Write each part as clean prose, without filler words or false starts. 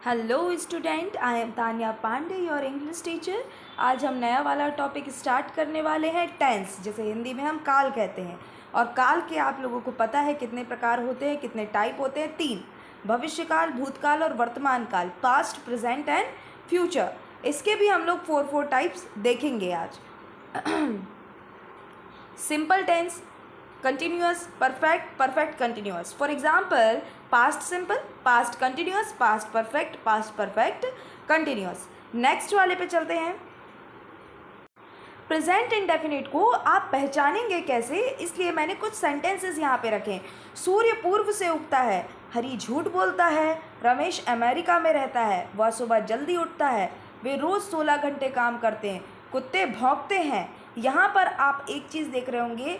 Hello student, I am Tanya Pandey, your English teacher. आज हम नया वाला टॉपिक स्टार्ट करने वाले हैं, टेंस, जिसे हिंदी में हम काल कहते हैं। और काल के आप लोगों को पता है कितने प्रकार होते हैं, कितने टाइप होते हैं? 3। भविष्यकाल, भूतकाल और वर्तमान काल, पास्ट, प्रेजेंट एंड फ्यूचर। इसके भी हम लोग 4 टाइप्स देखेंगे आज। Simple tense, continuous, perfect, perfect continuous. For example, past simple, past continuous, past perfect continuous. Next वाले पे चलते हैं। प्रेजेंट इंडेफिनिट को आप पहचानेंगे कैसे, इसलिए मैंने कुछ सेंटेंसेस यहाँ पे रखे। सूर्य पूर्व से उगता है, हरी झूठ बोलता है, रमेश अमेरिका में रहता है, वह सुबह जल्दी उठता है, वे रोज़ 16 घंटे काम करते हैं, कुत्ते भौंकते हैं। यहाँ पर आप एक चीज़ देख रहे होंगे,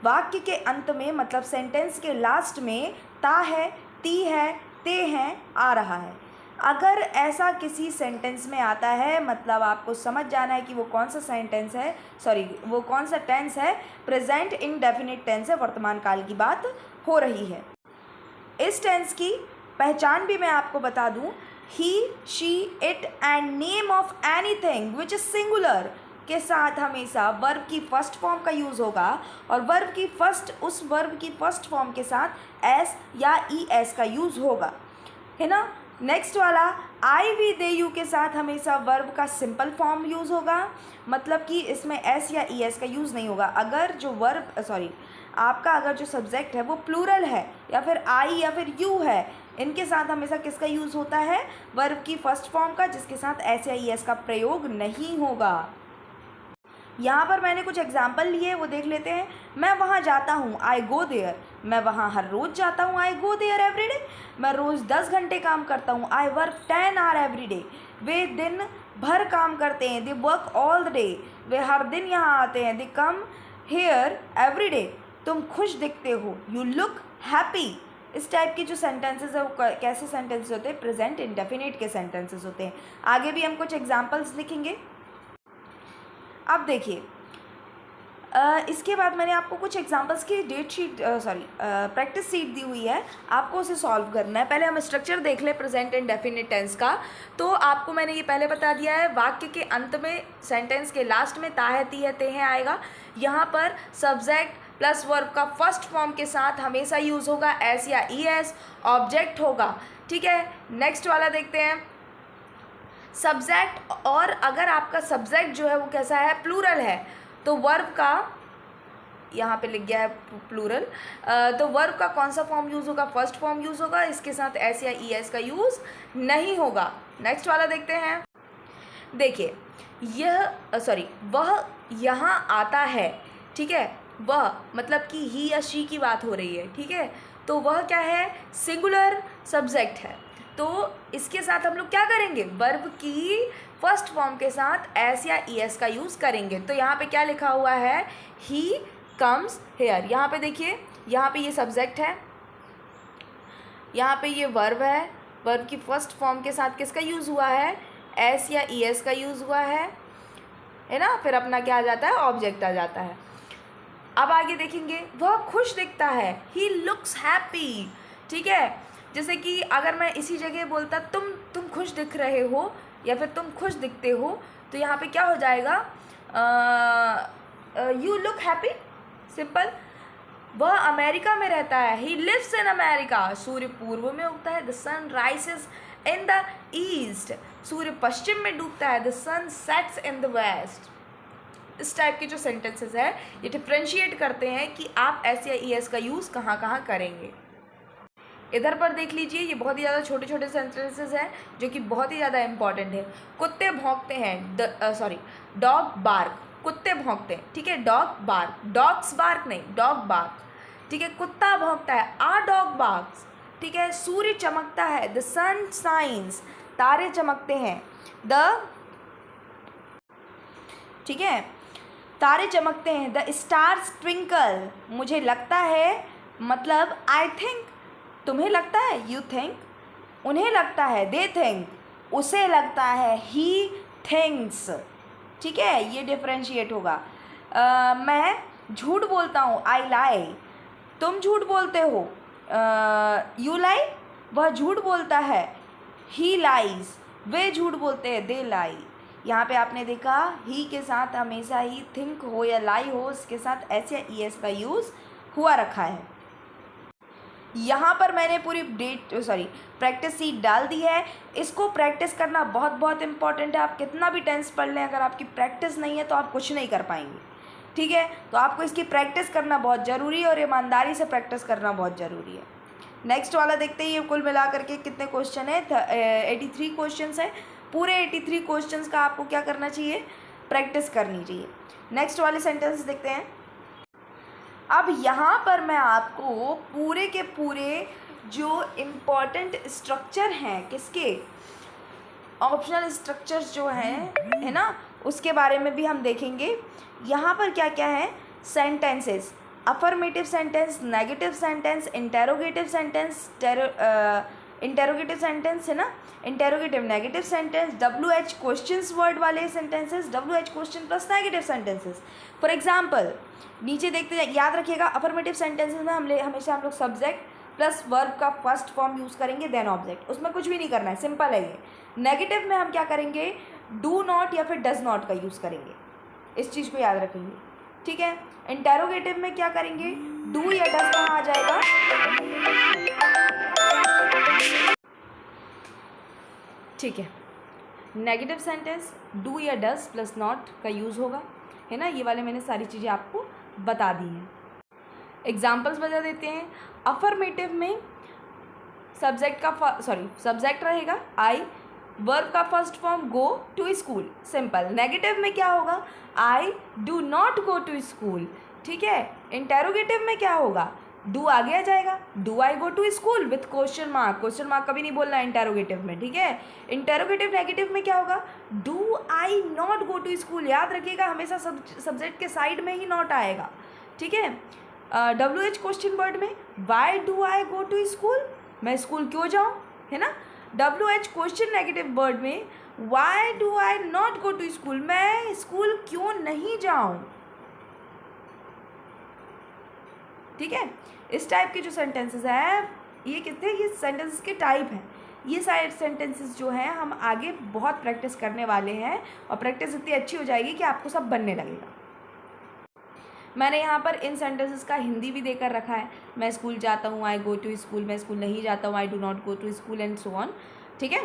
वाक्य के अंत में मतलब सेंटेंस के लास्ट में ता है, ती है, ते हैं आ रहा है। अगर ऐसा किसी सेंटेंस में आता है मतलब आपको समझ जाना है कि वो कौन सा सेंटेंस है, वो कौन सा टेंस है। प्रेजेंट इंडेफिनिट टेंस है, वर्तमान काल की बात हो रही है। इस टेंस की पहचान भी मैं आपको बता दूं। He, she, it and name of anything which is singular के साथ हमेशा वर्ब की फर्स्ट फॉर्म का यूज़ होगा, और उस वर्ब की फर्स्ट फॉर्म के साथ एस या ई एस का यूज़ होगा, है ना। नेक्स्ट वाला, आई वी दे यू के साथ हमेशा वर्ब का सिंपल फॉर्म यूज़ होगा, मतलब कि इसमें एस या ई एस का यूज़ नहीं होगा। अगर जो आपका अगर जो सब्जेक्ट है वो प्लूरल है या फिर आई या फिर यू है, इनके साथ हमेशा किसका यूज़ होता है? वर्ब की फर्स्ट फॉर्म का, जिसके साथ एस या ई एस का प्रयोग नहीं होगा। यहाँ पर मैंने कुछ एग्जाम्पल लिए, वो देख लेते हैं। मैं वहाँ जाता हूँ, आई गो देयर। मैं वहाँ हर रोज़ जाता हूँ, I go there every day. मैं रोज़ 10 घंटे काम करता हूँ, I work 10 hour every day. वे दिन भर काम करते हैं, they work all the day. वे हर दिन यहाँ आते हैं, they come here every day. तुम खुश दिखते हो, यू लुक हैप्पी। इस टाइप की जो सेंटेंसेस है वो कैसे सेंटेंसेस होते हैं? प्रेजेंट इंडेफिनिट के सेंटेंसेस होते हैं। आगे भी हम कुछ एग्जाम्पल्स लिखेंगे। अब देखिए, इसके बाद मैंने आपको कुछ एग्जांपल्स की प्रैक्टिस शीट दी हुई है, आपको उसे सॉल्व करना है। पहले हम स्ट्रक्चर देख लें प्रेजेंट इंडेफिनिट टेंस का। तो आपको मैंने ये पहले बता दिया है, वाक्य के अंत में सेंटेंस के लास्ट में ता है, ती है, ते हैं आएगा। यहाँ पर सब्जेक्ट प्लस वर्ब का फर्स्ट फॉर्म के साथ हमेशा यूज़ होगा एस या ई एस। ऑब्जेक्ट होगा, ठीक है। नेक्स्ट वाला देखते हैं, सब्जेक्ट, और अगर आपका सब्जेक्ट जो है वो कैसा है? प्लूरल है, तो वर्ब का, यहाँ पे लिख गया है प्लूरल, तो वर्ब का कौन सा फॉर्म यूज़ होगा? फर्स्ट फॉर्म यूज़ होगा, इसके साथ एस या ई एस का यूज़ नहीं होगा। नेक्स्ट वाला देखते हैं। देखिए, वह यहाँ आता है, ठीक है। वह मतलब कि ही या शी की बात हो रही है, ठीक है। तो वह क्या है? सिंगुलर सब्जेक्ट है, तो इसके साथ हम लोग क्या करेंगे? वर्ब की फर्स्ट फॉर्म के साथ एस या ई एस का यूज़ करेंगे। तो यहाँ पे क्या लिखा हुआ है? He comes here. यहाँ पे देखिए, यहाँ पे ये सब्जेक्ट है, यहाँ पे ये वर्ब है। वर्ब की फर्स्ट फॉर्म के साथ किसका यूज़ हुआ है? एस या ई एस का यूज़ हुआ है ना। फिर अपना क्या आ जाता है? ऑब्जेक्ट आ जाता है। अब आगे देखेंगे, वह खुश दिखता है, ही लुक्स हैप्पी, ठीक है। जैसे कि अगर मैं इसी जगह बोलता तुम खुश दिख रहे हो या फिर तुम खुश दिखते हो, तो यहाँ पे क्या हो जाएगा? You look happy, simple. वह अमेरिका में रहता है, ही लिव्स इन अमेरिका। सूर्य पूर्व में उगता है, the sun rises in the east. सूर्य पश्चिम में डूबता है, the sun sets in the west. इस टाइप के जो सेंटेंसेस है ये डिफ्रेंशिएट करते हैं कि आप एस या ई एस का यूज़ कहाँ कहाँ करेंगे। इधर पर देख लीजिए, ये बहुत ही ज़्यादा छोटे छोटे सेंटेंसेस हैं जो कि बहुत ही ज़्यादा इंपॉर्टेंट है। कुत्ते भौंकते हैं, डॉग बार्क। कुत्ते भौंकते हैं, ठीक है। डॉग बार्क, डॉग्स बार्क नहीं, डॉग बार्क, ठीक है। कुत्ता भौंकता है, आ डॉग बार्क्स, ठीक है। सूर्य चमकता है, द सन शाइन्स। तारे चमकते हैं, ठीक है, तारे चमकते हैं, द स्टार्स ट्विंकल। मुझे लगता है मतलब आई थिंक, तुम्हें लगता है, यू थिंक। उन्हें लगता है, दे थिंक। उसे लगता है, ही थिंक्स, ठीक है। ये डिफ्रेंशिएट होगा। मैं झूठ बोलता हूँ, आई लाई। तुम झूठ बोलते हो, यू लाई। वह झूठ बोलता है, ही लाइज, वे झूठ बोलते हैं, दे लाई। यहाँ पे आपने देखा ही के साथ हमेशा ही थिंक हो या लाई हो, उसके साथ एस या ई एस का यूज़ हुआ रखा है। यहाँ पर मैंने पूरी प्रैक्टिस सीट डाल दी है। इसको प्रैक्टिस करना बहुत बहुत इम्पॉर्टेंट है। आप कितना भी टेंस पढ़ लें, अगर आपकी प्रैक्टिस नहीं है तो आप कुछ नहीं कर पाएंगे, ठीक है। तो आपको इसकी प्रैक्टिस करना बहुत ज़रूरी है और ईमानदारी से प्रैक्टिस करना बहुत ज़रूरी है। नेक्स्ट वाला देखते हैं। ये कुल मिला करके कितने क्वेश्चन है? 83 क्वेश्चन है। पूरे 83 क्वेश्चन का आपको क्या करना चाहिए? प्रैक्टिस करनी चाहिए। नेक्स्ट वाले सेंटेंस देखते हैं। अब यहाँ पर मैं आपको पूरे के पूरे जो इम्पॉर्टेंट स्ट्रक्चर हैं, किसके, ऑप्शनल स्ट्रक्चर्स जो हैं, है ना, उसके बारे में भी हम देखेंगे। यहाँ पर क्या क्या है? Sentences, affirmative sentence, negative sentence, interrogative sentence, interrogative sentence है ना, interrogative negative sentence, WH questions word वाले sentences, WH question plus negative sentences. For example नीचे देखते हैं, याद रखिएगा अफर्मेटिव सेंटेंसेस में हमेशा हम लोग सब्जेक्ट प्लस वर्ब का फर्स्ट फॉर्म यूज़ करेंगे, देन ऑब्जेक्ट। उसमें कुछ भी नहीं करना है, सिंपल है ये। नेगेटिव में हम क्या करेंगे? डू नॉट या फिर डज नॉट का यूज़ करेंगे, इस चीज़ को याद रखेंगे, ठीक है। इंटेरोगेटिव में क्या करेंगे? डू या डज कहाँ आ जाएगा? ठीक है। नेगेटिव सेंटेंस डू या डज प्लस नॉट का यूज़ होगा, है ना। ये वाले मैंने सारी चीज़ें आपको बता दी हैं। एग्जाम्पल्स बता देते हैं। अफर्मेटिव में सब्जेक्ट रहेगा आई, वर्ब का first form go to school, simple. Negative में क्या होगा? I do not go to school, ठीक है। इंटेरोगेटिव में क्या होगा? डू आगे आ जाएगा, do I go to school with question mark, question mark कभी नहीं बोलना इंटेरोगेटिव में, ठीक है। इंटेरोगेटिव नेगेटिव में क्या होगा? Do I not go to school, याद रखिएगा हमेशा सब्जेक्ट के साइड में ही नॉट आएगा, ठीक है। WH क्वेश्चन वर्ड में why do I go to school, मैं स्कूल क्यों जाऊँ, है ना। WH क्वेश्चन नेगेटिव वर्ड में why do I not go to school, मैं स्कूल क्यों नहीं जाऊँ, ठीक है। इस टाइप के जो सेंटेंसेस हैं, ये कितने, ये सेंटेंसेस के टाइप हैं। ये सारे सेंटेंसेस जो हैं हम आगे बहुत प्रैक्टिस करने वाले हैं और प्रैक्टिस इतनी अच्छी हो जाएगी कि आपको सब बनने लगेगा। मैंने यहाँ पर इन सेंटेंसेस का हिंदी भी देकर रखा है। मैं स्कूल जाता हूँ, आई गो टू स्कूल, मैं स्कूल नहीं जाता हूँ, I do not go to school, and so on, ठीक है।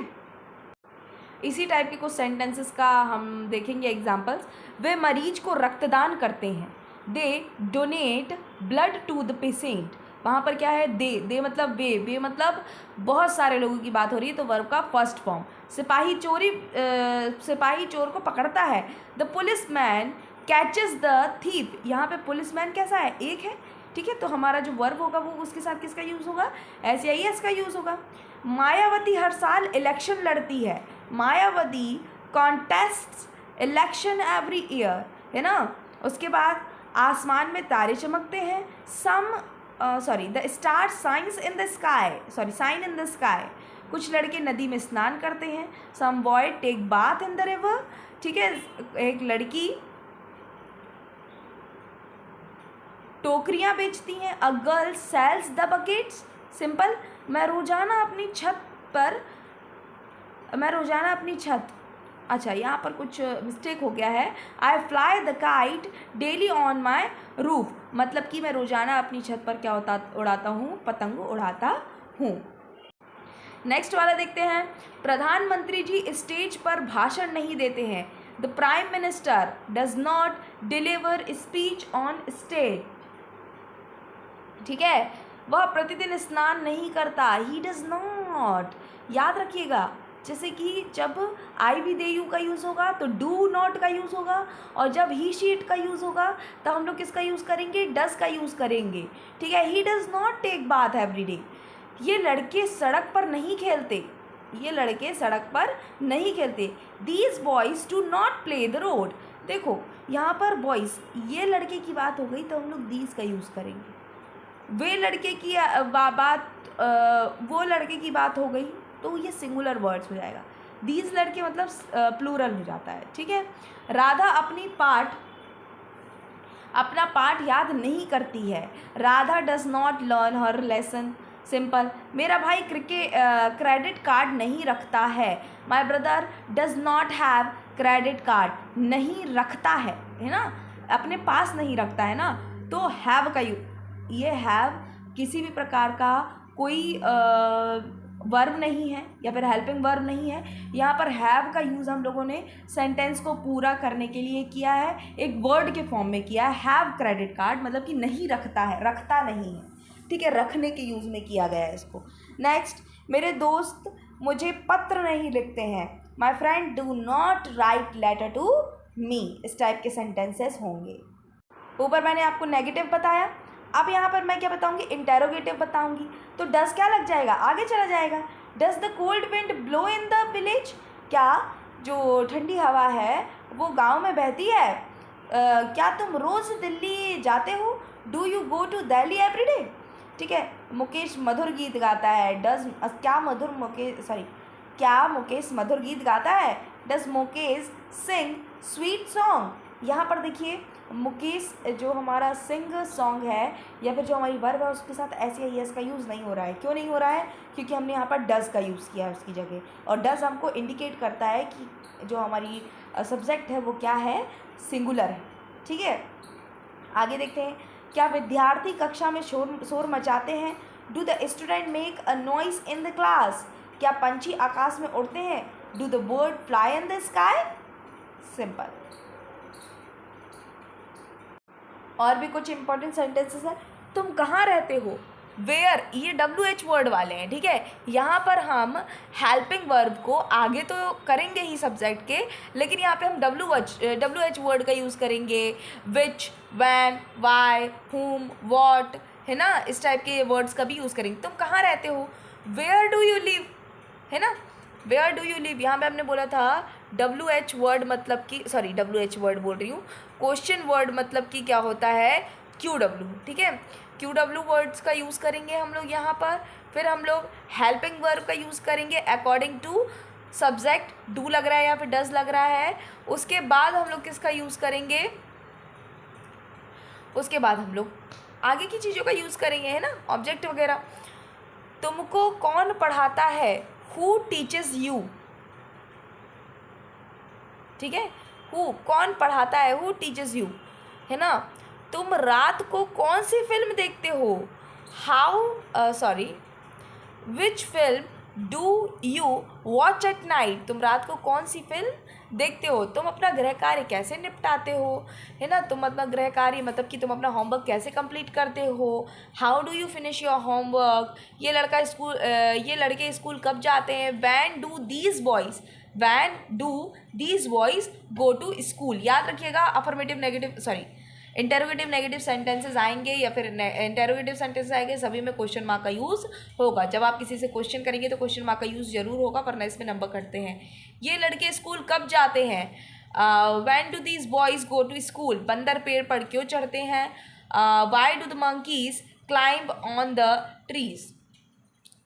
इसी टाइप के कुछ सेंटेंसेस का हम देखेंगे एग्जाम्पल्स। वे मरीज को रक्तदान करते हैं, they donate blood to the patient. वहाँ पर क्या है? दे मतलब वे मतलब बहुत सारे लोगों की बात हो रही है, तो वर्ब का फर्स्ट फॉर्म। सिपाही चोर को पकड़ता है, the police man catches the thief. यहाँ पे पुलिसमैन कैसा है? एक है, ठीक है। तो हमारा जो वर्ब होगा वो उसके साथ किसका यूज़ होगा? एस या ई एस का यूज़ होगा। मायावती हर साल इलेक्शन लड़ती है, Mayawati contests election every year, है ना। उसके बाद आसमान में तारे चमकते हैं, the star shines in the sky, shine in the sky. कुछ लड़के नदी में स्नान करते हैं, some boy take bath in the river, ठीक है। एक लड़की टोकरियाँ बेचती हैं, a girl sells the buckets, simple. मैं रोजाना अपनी छत, अच्छा यहाँ पर कुछ मिस्टेक हो गया है। आई fly the kite daily on my roof, मतलब कि मैं रोजाना अपनी छत पर क्या उड़ाता हूँ? पतंग उड़ाता हूँ। नेक्स्ट वाला देखते हैं। प्रधानमंत्री जी स्टेज पर भाषण नहीं देते हैं, the prime minister does not deliver speech on stage, ठीक है। वह प्रतिदिन स्नान नहीं करता, ही डज नॉट, याद रखिएगा। जैसे कि जब आई भी दे यू का यूज़ होगा तो डू नॉट का यूज़ होगा, और जब ही शीट का यूज़ होगा तो हम लोग किसका यूज़ करेंगे? डज का यूज़ करेंगे, ठीक है। He does not take bath every day. ये लड़के सड़क पर नहीं खेलते, these boys do not play the road. देखो यहाँ पर बॉयज़, ये लड़के की बात हो गई तो हम लोग दीज का यूज़ करेंगे। वे लड़के की वो लड़के की बात हो गई तो ये सिंगुलर वर्ड्स हो जाएगा। दीज लड़के मतलब प्लूरल हो जाता है, ठीक है। राधा अपना पाठ याद नहीं करती है, Radha does not learn her lesson, simple, मेरा भाई क्रेडिट कार्ड नहीं रखता है। My brother does not have credit card, नहीं रखता है ना, अपने पास नहीं रखता है ना। तो हैव का ये हैव किसी भी प्रकार का कोई वर्ब नहीं है या फिर हेल्पिंग वर्ब नहीं है। यहाँ पर हैव का यूज़ हम लोगों ने सेंटेंस को पूरा करने के लिए किया है, एक वर्ड के फॉर्म में किया है। हैव क्रेडिट कार्ड मतलब कि नहीं रखता है, रखता नहीं है, ठीक है, रखने के यूज़ में किया गया है इसको। नेक्स्ट, मेरे दोस्त मुझे पत्र नहीं लिखते हैं। My friend do not write letter to me. इस टाइप के सेंटेंसेस होंगे। ऊपर मैंने आपको नेगेटिव बताया, अब यहाँ पर मैं क्या बताऊँगी, इंटेरोगेटिव बताऊँगी। तो डस क्या लग जाएगा, आगे चला जाएगा। Does the cold wind blow in the village, क्या जो ठंडी हवा है वो गांव में बहती है। क्या तुम रोज़ दिल्ली जाते हो, do you go to Delhi every day. ठीक है, मुकेश मधुर गीत गाता है। क्या मुकेश मधुर गीत गाता है। Does Mukesh sing sweet song. यहाँ पर देखिए, मुकेश जो हमारा सिंग सॉन्ग है या फिर जो हमारी वर्ब है उसके साथ ऐसे या यस का यूज़ नहीं हो रहा है। क्यों नहीं हो रहा है, क्योंकि हमने यहाँ पर डज़ का यूज़ किया है उसकी जगह, और डज़ हमको इंडिकेट करता है कि जो हमारी सब्जेक्ट है वो क्या है, सिंगुलर है। ठीक है, आगे देखते हैं। क्या विद्यार्थी कक्षा में शोर मचाते हैं। Do the student make a noise in the class. क्या पंछी आकाश में उड़ते हैं। Do the bird fly in the sky. Simple. और भी कुछ इंपॉर्टेंट सेंटेंसेस हैं। तुम कहाँ रहते हो, वेयर, ये WH वर्ड वाले हैं। ठीक है, यहाँ पर हम हेल्पिंग वर्ब को आगे तो करेंगे ही सब्जेक्ट के, लेकिन यहाँ पे हम WH वर्ड का यूज़ करेंगे। विच, वैन, वाई, हुम, वॉट, है ना, इस टाइप के वर्ड्स का भी यूज़ करेंगे। तुम कहाँ रहते हो, वेयर डू यू लिव, है ना, वेयर डू यू लिव। यहाँ पे हमने बोला था WH वर्ड मतलब कि, सॉरी WH वर्ड बोल रही हूँ, क्वेश्चन वर्ड मतलब कि क्या होता है, QW। ठीक है, QW वर्ड्स का यूज़ करेंगे हम लोग यहाँ पर। फिर हम लोग हेल्पिंग वर्ब का यूज़ करेंगे अकॉर्डिंग टू सब्जेक्ट, डू लग रहा है या फिर डज लग रहा है। उसके बाद हम लोग किसका यूज़ करेंगे, उसके बाद हम लोग आगे की चीज़ों का यूज़ करेंगे, है ना, ऑब्जेक्ट वगैरह। तुमको कौन पढ़ाता है, हु टीचेस यू। ठीक है, हु, कौन पढ़ाता है, हु टीचेस यू, है ना। तुम रात को कौन सी फिल्म देखते हो, which film do you watch at night. तुम रात को कौन सी फिल्म देखते हो। तुम अपना गृह कार्य कैसे निपटाते हो, है ना, तुम अपना गृह कार्य मतलब कि तुम अपना होमवर्क कैसे कंप्लीट करते हो। How do you finish your homework. ये लड़के स्कूल कब जाते हैं। When do these boys go to school. याद रखिएगा, इंटेरोगेटिव नेगेटिव सेंटेंसेस आएंगे या फिर इंटेरोगेटिव सेंटेंसेस आएंगे, सभी में क्वेश्चन मार्क का यूज़ होगा। जब आप किसी से क्वेश्चन करेंगे तो क्वेश्चन मार्क का यूज़ जरूर होगा, वरना इसमें नंबर कटते हैं। ये लड़के स्कूल कब जाते हैं। When do these boys go to school. बंदर पेड़ पर क्यों चढ़ते हैं। Why do the monkeys climb on the trees.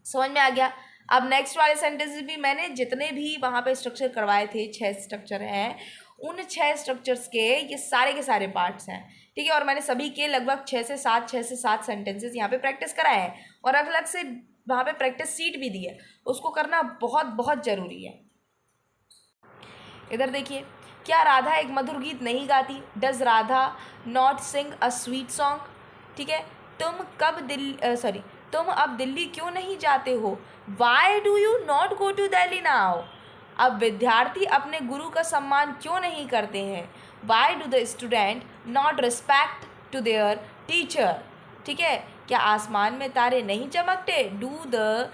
समझ में आ गया। अब नेक्स्ट वाले सेंटेंसेस भी मैंने जितने भी वहाँ पे स्ट्रक्चर करवाए थे, 6 स्ट्रक्चर हैं, उन 6 स्ट्रक्चर्स के ये सारे के सारे पार्ट्स हैं। ठीक है, और मैंने सभी के लगभग 6 से 7 सेंटेंसेस यहाँ पे प्रैक्टिस कराए हैं, और अलग से वहाँ पे प्रैक्टिस सीट भी दी है, उसको करना बहुत बहुत ज़रूरी है। इधर देखिए, क्या राधा एक मधुर गीत नहीं गाती। Does Radha not sing a sweet song. ठीक है, तुम अब दिल्ली क्यों नहीं जाते हो। Why do you not go to Delhi now. अब विद्यार्थी अपने गुरु का सम्मान क्यों नहीं करते हैं। Why do the student not respect to their teacher. ठीक है, क्या आसमान में तारे नहीं चमकते। Do the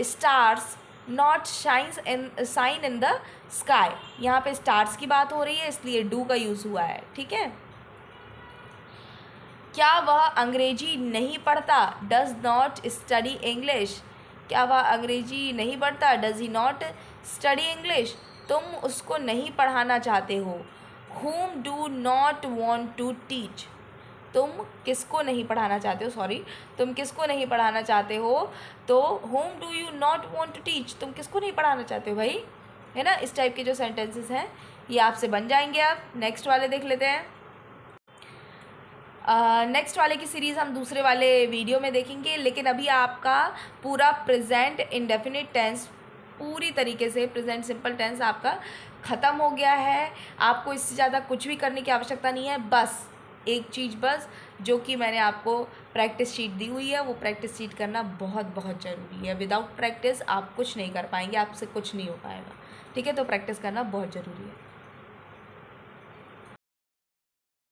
stars not shine in the sky. यहाँ पे स्टार्स की बात हो रही है, इसलिए डू का यूज़ हुआ है। ठीक है, क्या वह अंग्रेजी नहीं पढ़ता। Does not study English. क्या वह अंग्रेजी नहीं पढ़ता। Does he not study English. तुम उसको नहीं पढ़ाना चाहते हो। whom do not want to teach. तुम किसको नहीं पढ़ाना चाहते हो, तुम किसको नहीं पढ़ाना चाहते हो। तो whom do you not want to teach, तुम किसको नहीं पढ़ाना चाहते हो भाई, है ना। इस टाइप के जो सेंटेंसेस हैं ये आपसे बन जाएंगे। अब नेक्स्ट वाले देख लेते हैं। नेक्स्ट वाले की सीरीज़ हम दूसरे वाले वीडियो में देखेंगे, लेकिन अभी आपका पूरा प्रेजेंट इंडेफिनिट टेंस पूरी तरीके से प्रेजेंट सिंपल टेंस आपका ख़त्म हो गया है। आपको इससे ज़्यादा कुछ भी करने की आवश्यकता नहीं है। बस एक चीज़, बस जो कि मैंने आपको प्रैक्टिस शीट दी हुई है, वो प्रैक्टिस शीट करना बहुत बहुत ज़रूरी है। विदाउट प्रैक्टिस आप कुछ नहीं कर पाएंगे, आपसे कुछ नहीं हो पाएगा। ठीक है, तो प्रैक्टिस करना बहुत ज़रूरी है।